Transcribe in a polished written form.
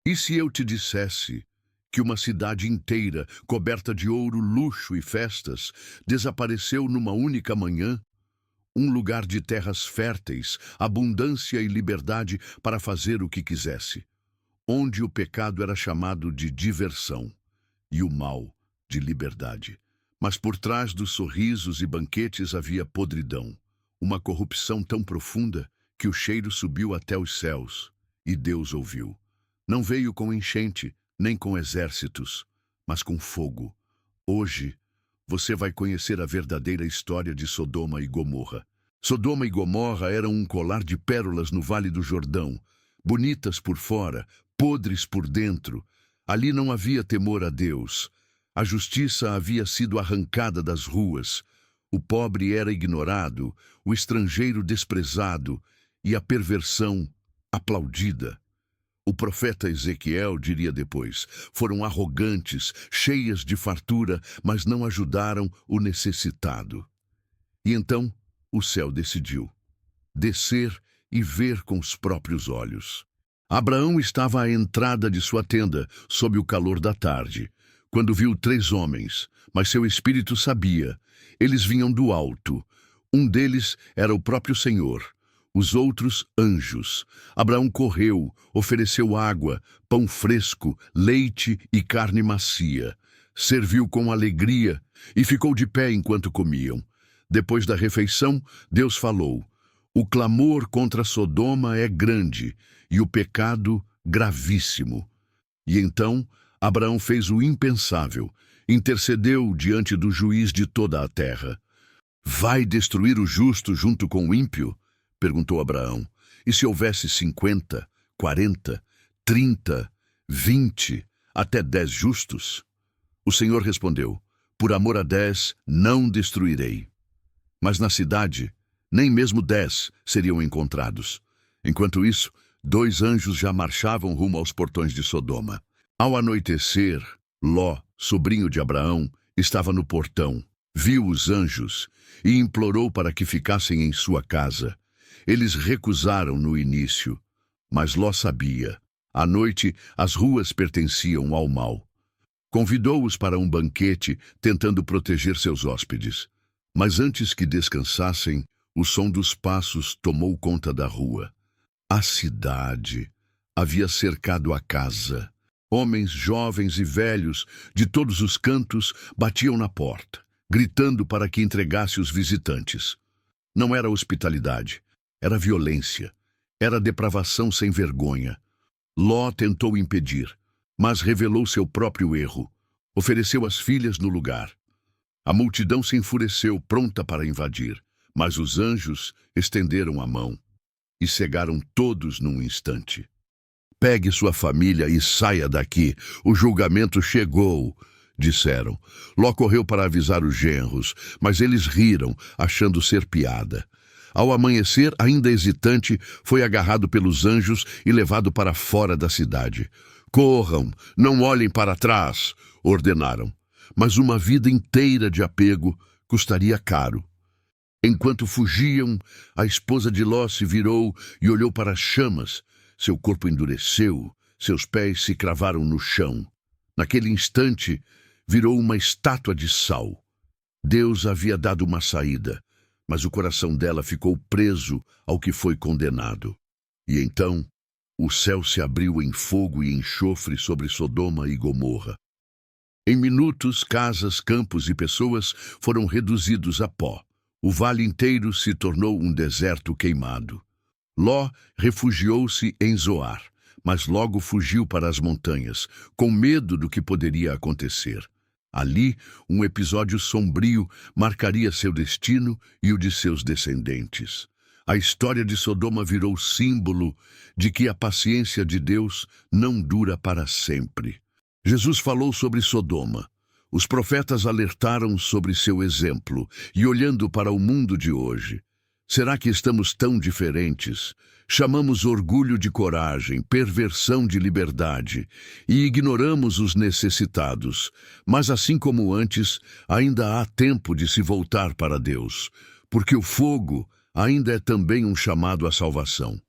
E se eu te dissesse que uma cidade inteira, coberta de ouro, luxo e festas, desapareceu numa única manhã? Um lugar de terras férteis, abundância e liberdade para fazer o que quisesse, onde o pecado era chamado de diversão e o mal de liberdade. Mas por trás dos sorrisos e banquetes havia podridão, uma corrupção tão profunda que o cheiro subiu até os céus, e Deus ouviu. Não veio com enchente, nem com exércitos, mas com fogo. Hoje, você vai conhecer a verdadeira história de Sodoma e Gomorra. Sodoma e Gomorra eram um colar de pérolas no Vale do Jordão, bonitas por fora, podres por dentro. Ali não havia temor a Deus. A justiça havia sido arrancada das ruas. O pobre era ignorado, o estrangeiro desprezado e a perversão aplaudida. O profeta Ezequiel diria depois: foram arrogantes, cheias de fartura, mas não ajudaram o necessitado. E então o céu decidiu descer e ver com os próprios olhos. Abraão estava à entrada de sua tenda, sob o calor da tarde, quando viu 3 homens, mas seu espírito sabia. Eles vinham do alto. Um deles era o próprio Senhor, os outros anjos. Abraão correu, ofereceu água, pão fresco, leite e carne macia. Serviu com alegria e ficou de pé enquanto comiam. Depois da refeição, Deus falou: o clamor contra Sodoma é grande e o pecado gravíssimo. E então Abraão fez o impensável, intercedeu diante do juiz de toda a terra. Vai destruir o justo junto com o ímpio? Perguntou Abraão. E se houvesse 50, 40, 30, 20, até 10 justos? O Senhor respondeu: por amor a 10 não destruirei. Mas na cidade, nem mesmo 10 seriam encontrados. Enquanto isso, 2 anjos já marchavam rumo aos portões de Sodoma. Ao anoitecer, Ló, sobrinho de Abraão, estava no portão. Viu os anjos e implorou para que ficassem em sua casa. Eles recusaram no início, mas Ló sabia. À noite, as ruas pertenciam ao mal. Convidou-os para um banquete, tentando proteger seus hóspedes. Mas antes que descansassem, o som dos passos tomou conta da rua. A cidade havia cercado a casa. Homens jovens e velhos, de todos os cantos, batiam na porta, gritando para que entregasse os visitantes. Não era hospitalidade, era violência, era depravação sem vergonha. Ló tentou impedir, mas revelou seu próprio erro. Ofereceu as filhas no lugar. A multidão se enfureceu, pronta para invadir, mas os anjos estenderam a mão e cegaram todos num instante. Pegue sua família e saia daqui, o julgamento chegou, disseram. Ló correu para avisar os genros, mas eles riram, achando ser piada. Ao amanhecer, ainda hesitante, foi agarrado pelos anjos e levado para fora da cidade. Corram, não olhem para trás, ordenaram. Mas uma vida inteira de apego custaria caro. Enquanto fugiam, a esposa de Ló se virou e olhou para as chamas. Seu corpo endureceu, seus pés se cravaram no chão. Naquele instante, virou uma estátua de sal. Deus havia dado uma saída, mas o coração dela ficou preso ao que foi condenado. E então, o céu se abriu em fogo e enxofre sobre Sodoma e Gomorra. Em minutos, casas, campos e pessoas foram reduzidos a pó. O vale inteiro se tornou um deserto queimado. Ló refugiou-se em Zoar, mas logo fugiu para as montanhas, com medo do que poderia acontecer. Ali, um episódio sombrio marcaria seu destino e o de seus descendentes. A história de Sodoma virou símbolo de que a paciência de Deus não dura para sempre. Jesus falou sobre Sodoma. Os profetas alertaram sobre seu exemplo, e olhando para o mundo de hoje, será que estamos tão diferentes? Chamamos orgulho de coragem, perversão de liberdade, e ignoramos os necessitados. Mas assim como antes, ainda há tempo de se voltar para Deus, porque o fogo ainda é também um chamado à salvação.